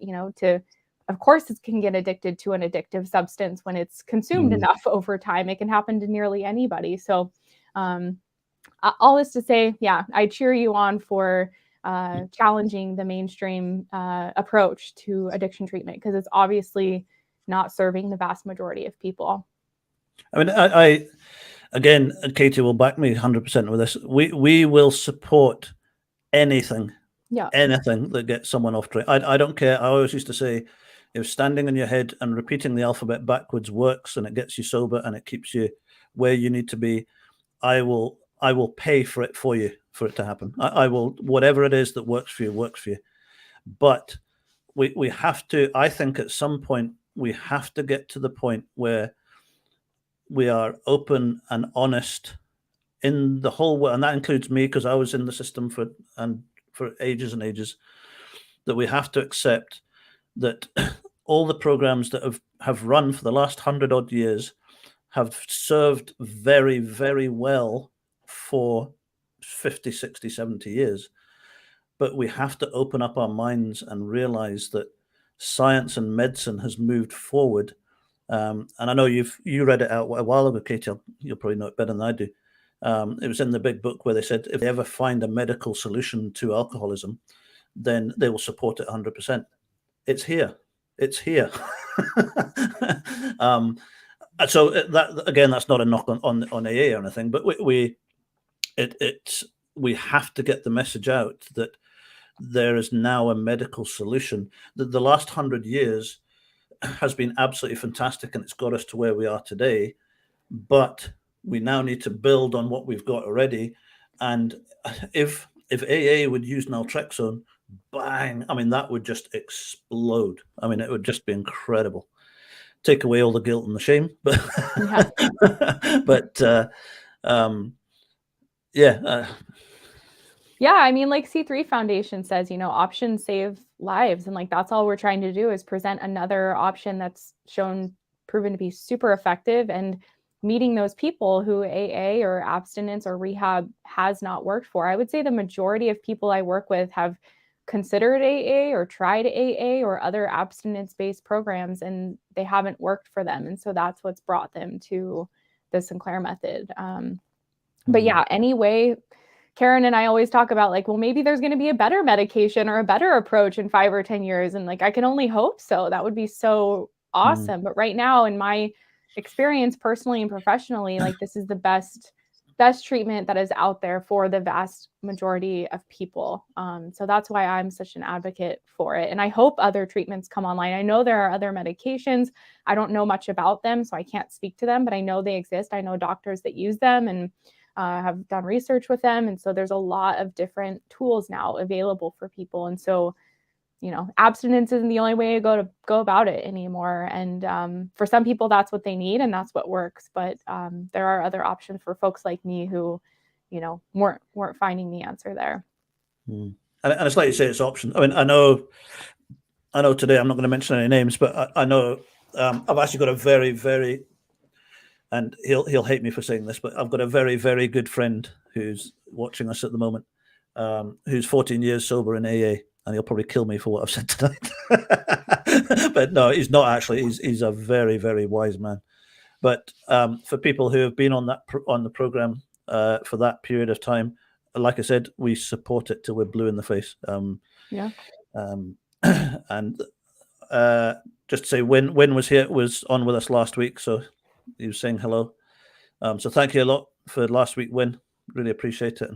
of course, it can get addicted to an addictive substance when it's consumed enough over time. It can happen to nearly anybody. So all this to say, yeah, I cheer you on for challenging the mainstream approach to addiction treatment, because it's obviously not serving the vast majority of people. I mean, I again, Katie will back me 100% with this. We will support anything that gets someone off track. I don't care. I always used to say, if standing on your head and repeating the alphabet backwards works and it gets you sober and it keeps you where you need to be, I will pay for it for you, for it to happen. I will, whatever it is that works for you. But we have to, I think at some point, we have to get to the point where we are open and honest in the whole world. And that includes me, because I was in the system for ages and ages, that we have to accept that all the programs that have run for the last 100 odd years have served very, very well for 50, 60, 70 years. But we have to open up our minds and realize that science and medicine has moved forward. And I know you read it out a while ago, Katie. You'll probably know it better than I do. It was in the big book where they said if they ever find a medical solution to alcoholism, then they will support it 100%. It's here. So that, again, that's not a knock on AA or anything, but we have to get the message out that there is now a medical solution. The last 100 years has been absolutely fantastic, and it's got us to where we are today. But we now need to build on what we've got already. And if AA would use naltrexone, bang, I mean, that would just explode. I mean, it would just be incredible. Take away all the guilt and the shame, but yeah, I mean, like C3 Foundation says, options save lives. And like, that's all we're trying to do is present another option that's proven to be super effective and meeting those people who AA or abstinence or rehab has not worked for. I would say the majority of people I work with have considered AA or tried AA or other abstinence-based programs, and they haven't worked for them. And so that's what's brought them to the Sinclair Method. But yeah, anyway, Karen and I always talk about like, well, maybe there's going to be a better medication or a better approach in 5 or 10 years. And like, I can only hope so. That would be so awesome. But right now, in my experience personally and professionally, like this is the best treatment that is out there for the vast majority of people. So that's why I'm such an advocate for it. And I hope other treatments come online. I know there are other medications. I don't know much about them, so I can't speak to them, but I know they exist. I know doctors that use them and have done research with them. And so there's a lot of different tools now available for people. And so, abstinence isn't the only way to go about it anymore. And for some people, that's what they need and that's what works. But there are other options for folks like me who, weren't finding the answer there. And it's like you say, it's options. I mean, I know today I'm not going to mention any names, but I know I've actually got a very, very, and he'll hate me for saying this, but I've got a very, very good friend who's watching us at the moment, who's 14 years sober in AA. and he'll probably kill me for what I've said tonight. But no, he's not actually. He's a very, very wise man. But for people who have been on the program for that period of time, like I said, we support it till we're blue in the face. And just to say, Win was on with us last week, so he was saying hello. So thank you a lot for last week, Win. Really appreciate it.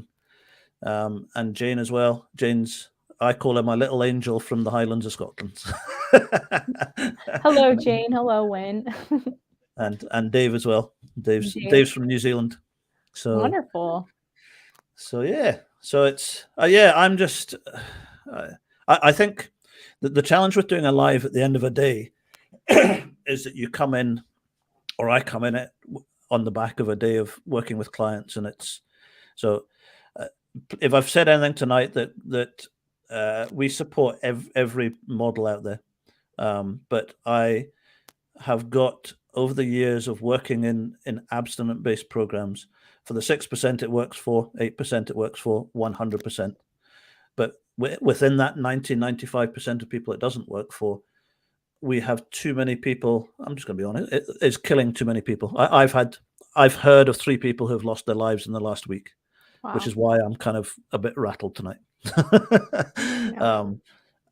And Jane as well. I call her my little angel from the Highlands of Scotland. Hello, Jane. Hello, Win. and Dave as well. Dave's from New Zealand. So wonderful. So yeah. So it's I'm just I think that the challenge with doing a live at the end of a day is that you come in, or I come in it on the back of a day of working with clients, and it's so. If I've said anything tonight, that we support every model out there, but I have got, over the years of working in abstinent-based programs, for the 6% it works for, 8% it works for, 100%. But within that 95% of people it doesn't work for, we have too many people. I'm just going to be honest. It's killing too many people. I've heard of 3 people who've lost their lives in the last week. Wow. Which is why I'm kind of a bit rattled tonight.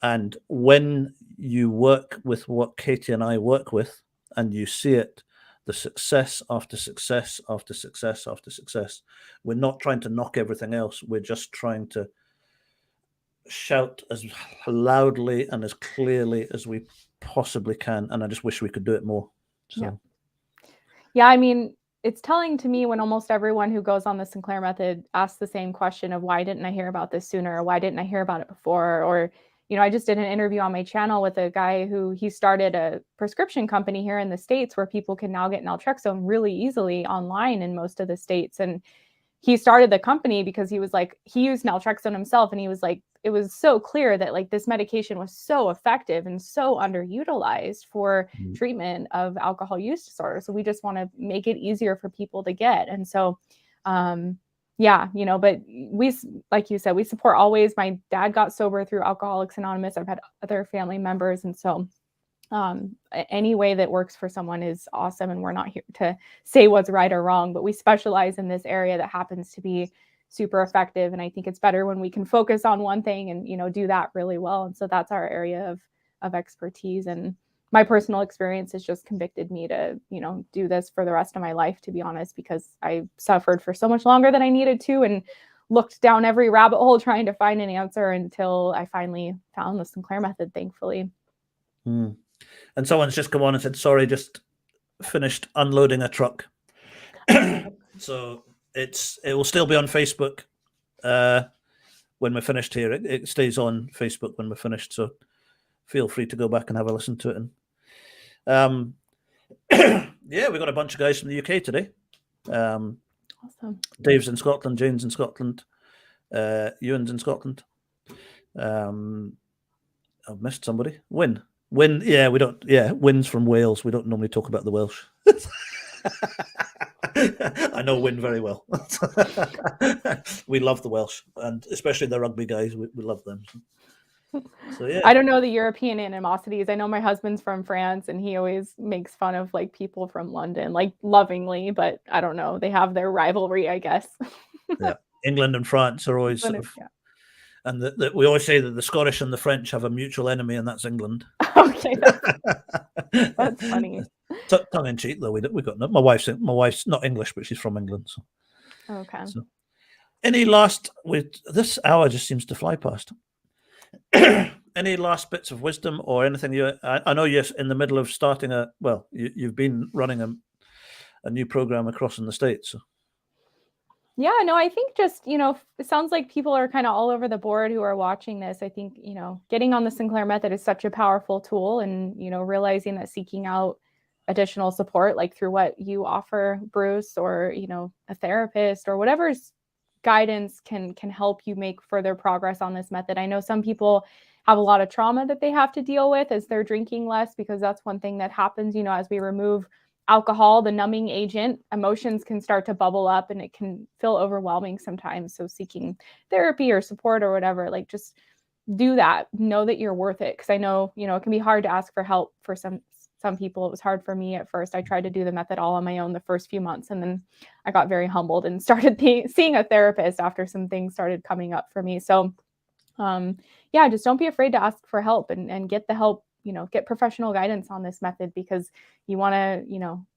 And when you work with what Katie and I work with, and you see it, the success after success after success after success, we're not trying to knock everything else. We're just trying to shout as loudly and as clearly as we possibly can. And I just wish we could do it more. So. Yeah, I mean, it's telling to me when almost everyone who goes on the Sinclair Method asks the same question of, why didn't I hear about this sooner? Or why didn't I hear about it before? Or, I just did an interview on my channel with a guy he started a prescription company here in the States where people can now get naltrexone really easily online in most of the states. And he started the company because he was like, he used naltrexone himself, and he was like, it was so clear that like this medication was so effective and so underutilized for treatment of alcohol use disorder. So we just want to make it easier for people to get. And so, but we, like you said, we support always. My dad got sober through Alcoholics Anonymous. I've had other family members. And so any way that works for someone is awesome. And we're not here to say what's right or wrong, but we specialize in this area that happens to be super effective. And I think it's better when we can focus on one thing and, do that really well. And so that's our area of expertise. And my personal experience has just convicted me to, do this for the rest of my life, to be honest, because I suffered for so much longer than I needed to and looked down every rabbit hole trying to find an answer until I finally found the Sinclair Method, thankfully. And someone's just come on and said, sorry, just finished unloading a truck. So it will still be on Facebook when we're finished here. It stays on Facebook when we're finished. So feel free to go back and have a listen to it. And we got a bunch of guys from the UK today. Awesome. Dave's in Scotland, Jane's in Scotland, Ewan's in Scotland. I've missed somebody. Win, yeah, we don't. Yeah, Win's from Wales. We don't normally talk about the Welsh. I know Win very well. We love the Welsh, and especially the rugby guys. We love them. So yeah. I don't know the European animosities. I know my husband's from France, and he always makes fun of like people from London, like lovingly, but I don't know. They have their rivalry, I guess. Yeah, England and France are always sort of. Yeah. And we always say that the Scottish and the French have a mutual enemy, and that's England. Okay, that's funny. Tongue in cheek, though. We got no. My wife's not English, but she's from England. So. Okay. So, any last? With this hour just seems to fly past. Any last bits of wisdom or anything? I know you're in the middle of starting you've been running a new program across in the States. So. Yeah, no, I think just, it sounds like people are kind of all over the board who are watching this. I think, getting on the Sinclair Method is such a powerful tool, and, realizing that seeking out additional support, like through what you offer, Bruce, or, a therapist or whatever's guidance can help you make further progress on this method. I know some people have a lot of trauma that they have to deal with as they're drinking less, because that's one thing that happens, as we remove alcohol, the numbing agent, emotions can start to bubble up and it can feel overwhelming sometimes. So seeking therapy or support or whatever, like just do that. Know that you're worth it. Because I know, it can be hard to ask for help for some people. It was hard for me at first. I tried to do the method all on my own the first few months, and then I got very humbled and started seeing a therapist after some things started coming up for me. So just don't be afraid to ask for help and get the help, get professional guidance on this method, because you want to,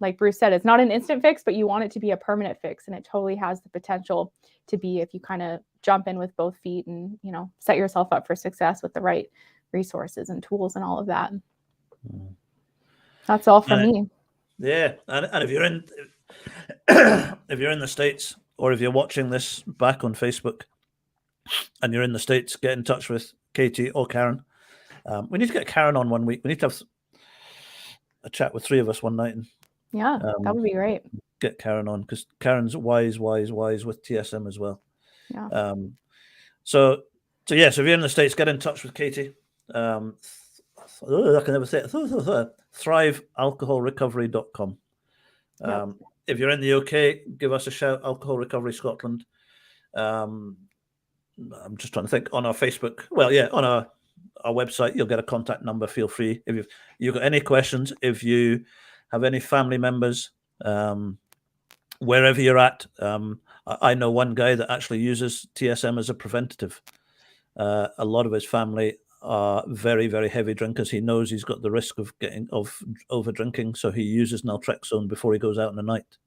like Bruce said, it's not an instant fix, but you want it to be a permanent fix. And it totally has the potential to be, if you kind of jump in with both feet and, set yourself up for success with the right resources and tools and all of that. That's all for me. Yeah. And if you're in, if you're in the States, or if you're watching this back on Facebook and you're in the States, get in touch with Katie or Karen. We need to get Karen on one week. We need to have a chat with 3 of us one night. And, that would be great. Get Karen on, because Karen's wise with TSM as well. Yeah. So if you're in the States, get in touch with Katie. I can never say it. thrivealcoholrecovery.com. If you're in the UK, give us a shout. Alcohol Recovery Scotland. I'm just trying to think. On our Facebook, on our website, you'll get a contact number. Feel free if you've got any questions. If you have any family members, wherever you're at, I know one guy that actually uses TSM as a preventative. A lot of his family are very, very heavy drinkers. He knows he's got the risk of over drinking, so he uses naltrexone before he goes out in the night,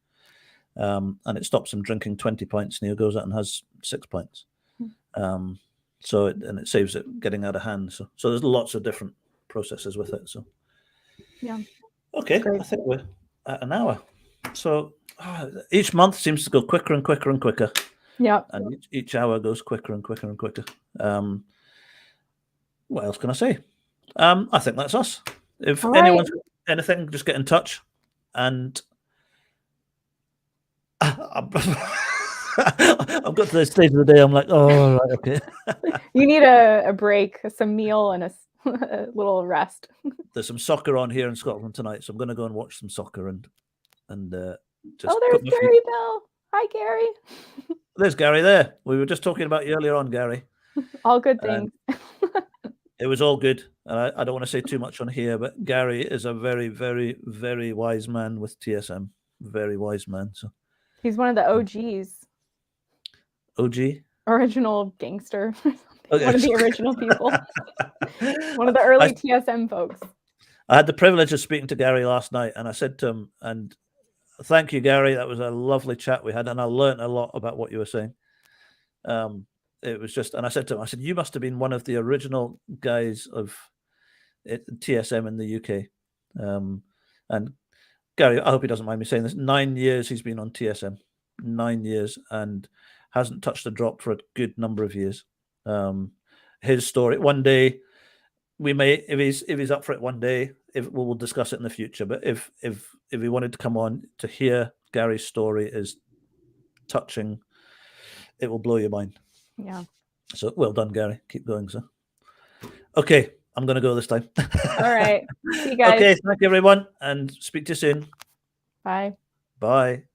and it stops him drinking 20 pints, and he goes out and has 6 pints. So it saves it getting out of hand. So there's lots of different processes with it. So okay, I think we're at an hour. So each month seems to go quicker and quicker and quicker. Yeah. And each hour goes quicker and quicker and quicker. What else can I say? I think that's us. If anyone's got anything, just get in touch. And I've got to the stage of the day, I'm like, oh, right, okay. You need a break, some meal, and a little rest. There's some soccer on here in Scotland tonight, so I'm going to go and watch some soccer and just. Oh, there's Gary Bell. Hi, Gary. There's Gary there. We were just talking about you earlier on, Gary. All good things. It was all good. And I don't want to say too much on here, but Gary is a very, very, very wise man with TSM. Very wise man. So he's one of the OGs. OG? Original gangster. Okay. One of the original people. One of the early TSM folks. I had the privilege of speaking to Gary last night, and I said to him, and thank you, Gary. That was a lovely chat we had, and I learned a lot about what you were saying. It was just, and I said to him, you must have been one of the original guys of TSM in the UK. And Gary, I hope he doesn't mind me saying this, 9 years he's been on TSM, 9 years, and hasn't touched a drop for a good number of years. His story, one day, we may, if he's up for it one day, we'll discuss it in the future. But if he wanted to come on to hear Gary's story, is touching, it will blow your mind. Yeah. So well done, Gary. Keep going, sir. Okay, I'm going to go this time. All right. See you guys. Okay, thank you, everyone, and speak to you soon. Bye. Bye.